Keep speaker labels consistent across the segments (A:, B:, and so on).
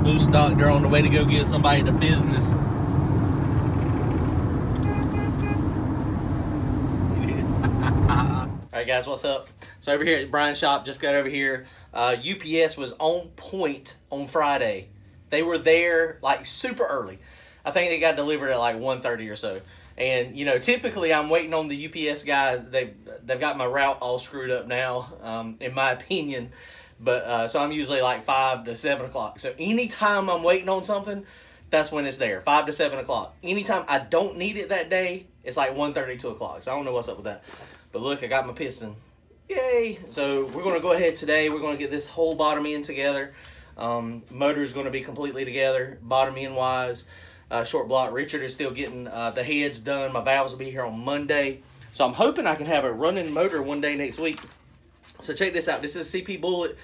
A: Moose Doctor on the way to go give somebody the business. Alright guys, what's up? So over here at Brian's shop, just got over here. UPS was on point on Friday. They were there like super early. I think they got delivered at like 1:30 or so. And you know, typically I'm waiting on the UPS guy. They've got my route all screwed up now, in my opinion. But so I'm usually like 5 to 7 o'clock. So anytime I'm waiting on something, that's when it's there, 5 to 7 o'clock. Anytime I don't need it that day, it's like 1:30, 2 o'clock. So I don't know what's up with that. But look, I got my piston. Yay! So we're going to go ahead today. We're going to get this whole bottom end together. Motor is going to be completely together, bottom end wise. Short block. Richard is still getting the heads done. My valves will be here on Monday. So I'm hoping I can have a running motor one day next week. So check this out. This is CP Bullet.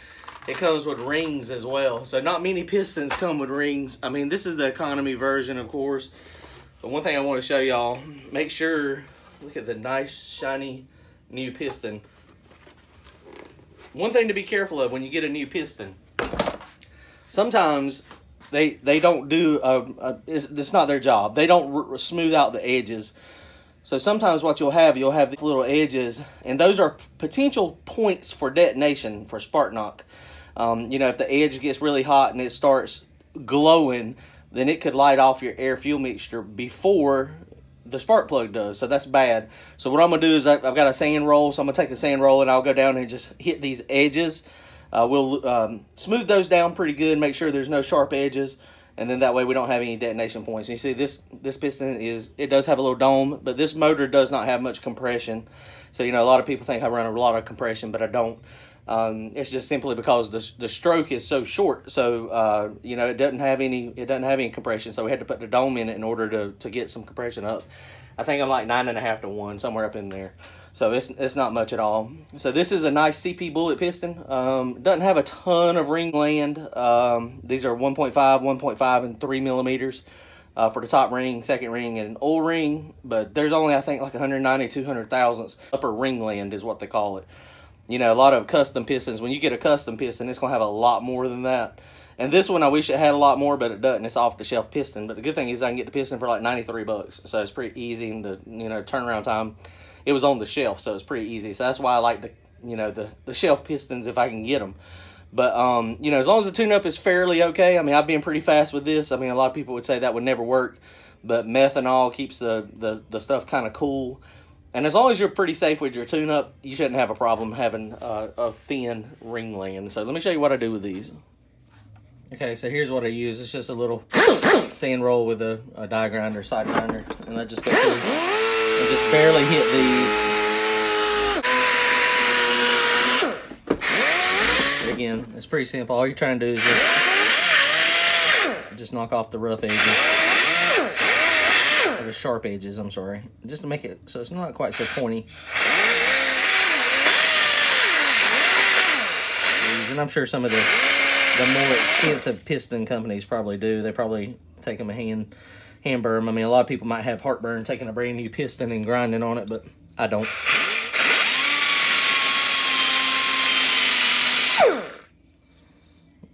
A: It comes with rings as well. So not many pistons come with rings. I mean, this is the economy version, of course. But one thing I want to show y'all, make sure, look at the nice, shiny new piston. One thing to be careful of when you get a new piston, sometimes they don't do, it's not their job. They don't smooth out the edges. So sometimes what you'll have these little edges, and those are potential points for detonation for spark knock. You know, if the edge gets really hot and it starts glowing, then it could light off your air-fuel mixture before the spark plug does. So that's bad. So what I'm going to do is I've got a sand roll, so I'm going to take a sand roll and I'll go down and just hit these edges. We'll smooth those down pretty good, make sure there's no sharp edges, and then that way we don't have any detonation points. And you see this piston it does have a little dome, but this motor does not have much compression. So, you know, a lot of people think I run a lot of compression, but I don't. It's just simply because the stroke is so short. So, you know, it doesn't have any compression. So we had to put the dome in it in order to get some compression up. I think I'm like 9.5 to 1, somewhere up in there. So it's not much at all. So this is a nice CP Bullet piston. Doesn't have a ton of ring land. These are 1.5, 1.5, and 3 millimeters for the top ring, second ring, and an oil ring. But there's only, I think, like 190, 200 thousandths. Upper ring land is what they call it. You know, a lot of custom pistons, when you get a custom piston, it's going to have a lot more than that. And this one, I wish it had a lot more, but it doesn't. It's off-the-shelf piston. But the good thing is I can get the piston for like 93 bucks. So it's pretty easy, and the, you know, turnaround time, it was on the shelf, so it's pretty easy. So that's why I like the, you know, the shelf pistons if I can get them. But, you know, as long as the tune-up is fairly okay. I mean, I've been pretty fast with this. I mean, a lot of people would say that would never work. But methanol keeps the stuff kind of cool. And as long as you're pretty safe with your tune-up, you shouldn't have a problem having a thin ring land. So let me show you what I do with these. Okay, so here's what I use. It's just a little sand roll with a die grinder, side grinder. And I just go through and just barely hit these. But again, it's pretty simple. All you're trying to do is just knock off the rough edges. The sharp edges, I'm sorry, just to make it so it's not quite so pointy. And I'm sure some of the more expensive piston companies probably do. They probably take them a hand burn. I mean, a lot of people might have heartburn taking a brand new piston and grinding on it, but I don't.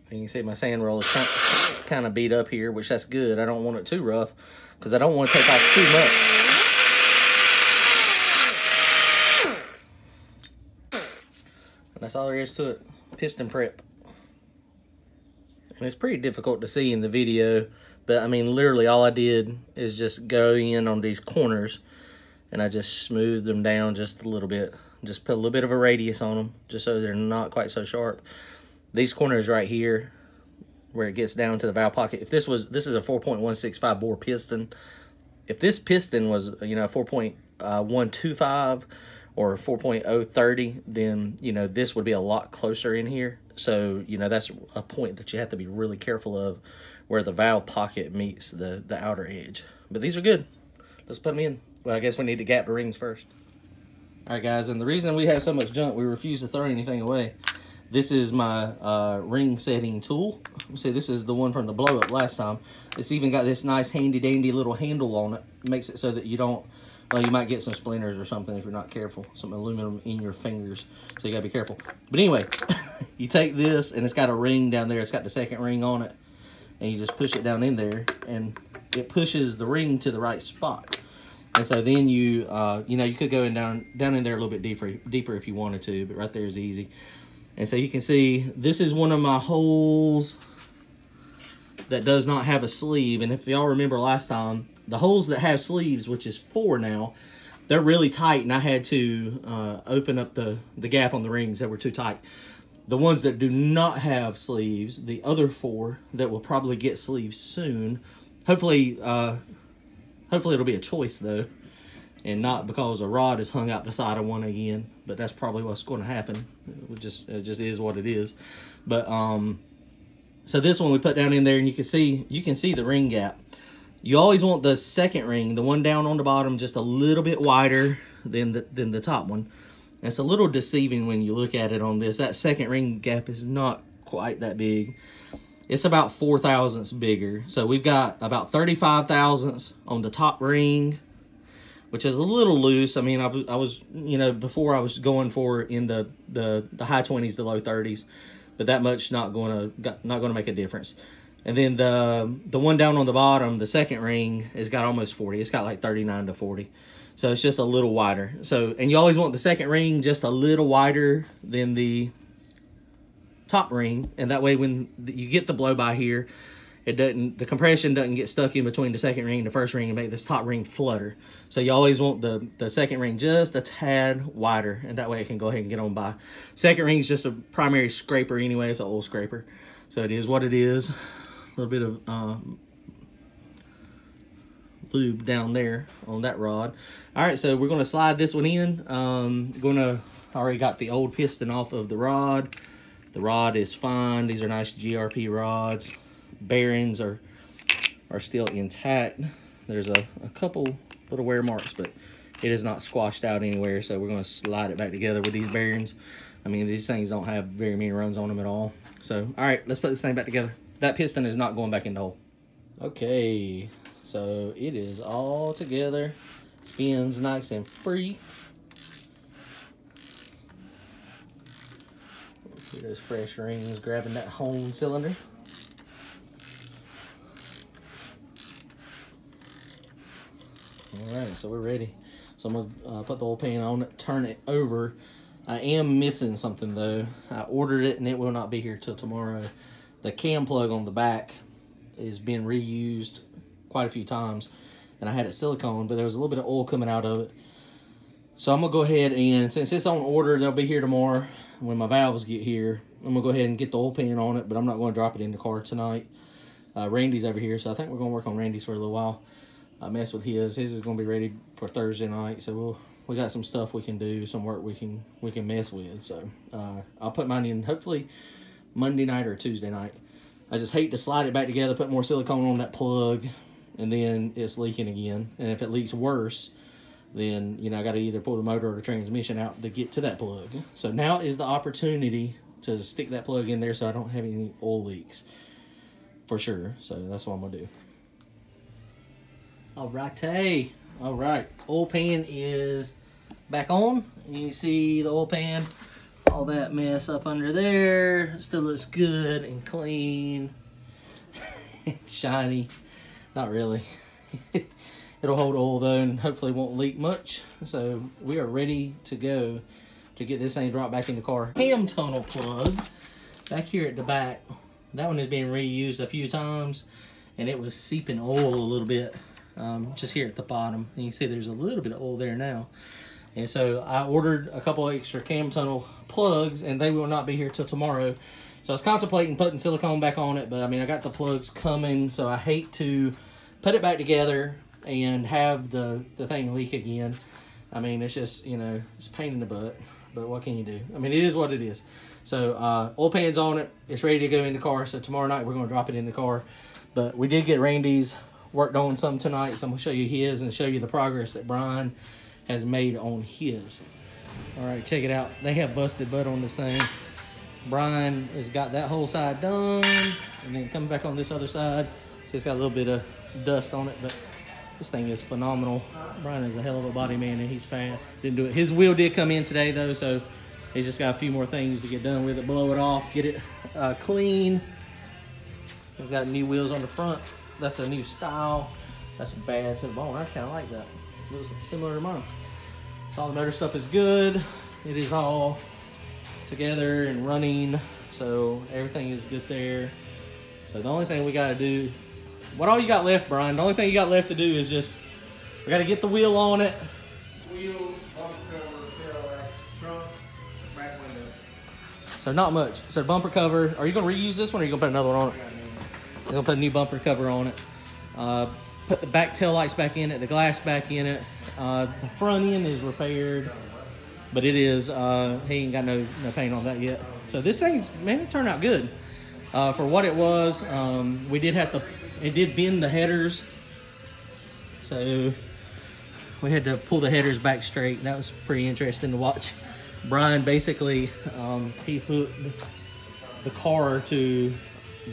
A: And you can see my sand roll is kind of beat up here, which that's good. I don't want it too rough because I don't want to take off too much. And that's all there is to it. Piston prep. And it's pretty difficult to see in the video, but I mean, literally all I did is just go in on these corners and I just smoothed them down just a little bit. Just put a little bit of a radius on them just so they're not quite so sharp. These corners right here, where it gets down to the valve pocket. If this is a 4.165 bore piston. If this piston was, you know, 4.125 or 4.030, then, you know, this would be a lot closer in here. So, you know, that's a point that you have to be really careful of, where the valve pocket meets the outer edge. But these are good. Let's put them in. Well, I guess we need to gap the rings first. All right, guys, and the reason we have so much junk, we refuse to throw anything away. This is my ring setting tool. See, this is the one from the blow up last time. It's even got this nice handy dandy little handle on it. It makes it so that you don't, well, you might get some splinters or something if you're not careful. Some aluminum in your fingers. So you gotta be careful. But anyway, you take this and it's got a ring down there. It's got the second ring on it. and you just push it down in there, and it pushes the ring to the right spot. And so then you know, you could go down in there a little bit deeper if you wanted to, but right there is easy. And so you can see this is one of my holes that does not have a sleeve. And if y'all remember last time, the holes that have sleeves, which is 4 now, they're really tight, and I had to open up the gap on the rings that were too tight. The ones that do not have sleeves, the other 4 that will probably get sleeves soon, hopefully it'll be a choice though, and not because a rod is hung out the side of one again, but that's probably what's going to happen. It just is what it is. But so this one we put down in there, and you can see the ring gap. You always want the second ring, the one down on the bottom, just a little bit wider than the top one. And it's a little deceiving when you look at it on this. That second ring gap is not quite that big. It's about 4 thousandths bigger. So we've got about 35 thousandths on the top ring, which is a little loose. I mean, I was, you know, before I was going for in the high 20s to low 30s, but that much not going to make a difference. And then the one down on the bottom, the second ring, has got almost 40. It's got like 39 to 40. So it's just a little wider. So, and you always want the second ring just a little wider than the top ring, and that way when you get the blow by here, the compression doesn't get stuck in between the second ring and the first ring and make this top ring flutter. So you always want the second ring just a tad wider, and that way it can go ahead and get on by. Second ring is just a primary scraper anyway. It's an oil scraper, so it is what it is. A little bit of lube down there on that rod. All right, so we're going to slide this one in. Already got the old piston off of the rod. The rod is fine. These are nice GRP rods. Bearings are still intact. There's a couple little wear marks, but it is not squashed out anywhere, so we're going to slide it back together with these bearings. I mean, these things don't have very many runs on them at all. So, all right, let's put this thing back together. That piston is not going back in the hole. Okay, so it is all together. Spins nice and free. See those fresh rings grabbing that home cylinder. All right, so we're ready. So I'm gonna put the oil pan on it, turn it over. I am missing something though. I ordered it and it will not be here till tomorrow. The cam plug on the back is being reused quite a few times, and I had it silicone, but there was a little bit of oil coming out of it. So I'm gonna go ahead, and since it's on order, they'll be here tomorrow. When my valves get here, I'm gonna go ahead and get the oil pan on it, but I'm not gonna drop it in the car tonight. Randy's over here, so I think we're gonna work on Randy's for a little while. Mess with his. His is gonna be ready for Thursday night, so we got some stuff we can do, some work we can mess with. So I'll put mine in hopefully Monday night or Tuesday night. I just hate to slide it back together, put more silicone on that plug, and then it's leaking again. And if it leaks worse, then, you know, I got to either pull the motor or the transmission out to get to that plug. So now is the opportunity to stick that plug in there so I don't have any oil leaks for sure. So that's what I'm going to do. All right, oil pan is back on. You see the oil pan, all that mess up under there. Still looks good and clean. Shiny. Not really. It'll hold oil though, and hopefully won't leak much. So we are ready to go to get this thing dropped back in the car. Cam tunnel plug back here at the back. That one is being reused a few times, and it was seeping oil a little bit just here at the bottom. And you can see there's a little bit of oil there now. And so I ordered a couple extra cam tunnel plugs, and they will not be here till tomorrow. So I was contemplating putting silicone back on it, but I mean, I got the plugs coming, so I hate to put it back together and have the thing leak again. I mean, it's just, you know, it's a pain in the butt, but what can you do? I mean, it is what it is. So oil pan's on it. It's ready to go in the car. So tomorrow night we're going to drop it in the car. But we did get Randy's worked on some tonight, so I'm going to show you his and show you the progress that Brian has made on his. All right, check it out. They have busted butt on this thing. Brian has got that whole side done, and then coming back on this other side. See, it's got a little bit of dust on it, but this thing is phenomenal. Brian is a hell of a body man, and he's fast. Didn't do it. His wheel did come in today though, so he's just got a few more things to get done with it. Blow it off, get it clean, It's got new wheels on the front. That's a new style. That's bad to the bone. I kind of like that. Looks similar to mine. So all the motor stuff is good. It is all together and running. So everything is good there. So the only thing we got to do, what all you got left, Brian? The only thing you got left to do is just, we got to get the wheel on it.
B: Wheels, bumper cover, tail light, trunk, back window.
A: So not much. So bumper cover. Are you going to reuse this one or are you going to put another one on it? You're going to put a new bumper cover on it. Put the back tail lights back in it, the glass back in it. The front end is repaired, but it is, he ain't got no paint on that yet. So this thing's, man, it turned out good. For what it was, we did have to, it did bend the headers. So we had to pull the headers back straight. That was pretty interesting to watch. Brian basically, he hooked the car to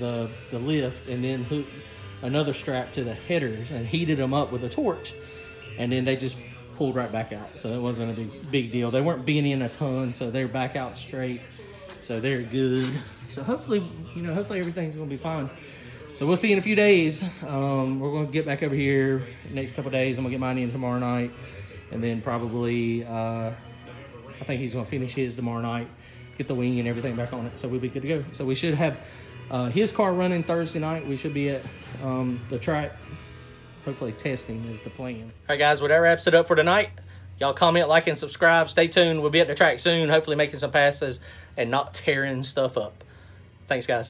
A: the lift and then hooked another strap to the headers and heated them up with a torch, and then they just pulled right back out. So it wasn't a big deal. They weren't bending a ton, so they're back out straight. So they're good. So hopefully, you know, hopefully everything's gonna be fine. So we'll see in a few days. We're gonna get back over here next couple days. I'm gonna get mine in tomorrow night, and then probably I think he's gonna finish his tomorrow night, get the wing and everything back on it. So we'll be good to go. So we should have his car running Thursday night. We should be at the track. Hopefully testing is the plan. All right, guys, well, that wraps it up for tonight. Y'all comment, like, and subscribe. Stay tuned. We'll be at the track soon, hopefully making some passes and not tearing stuff up. Thanks, guys.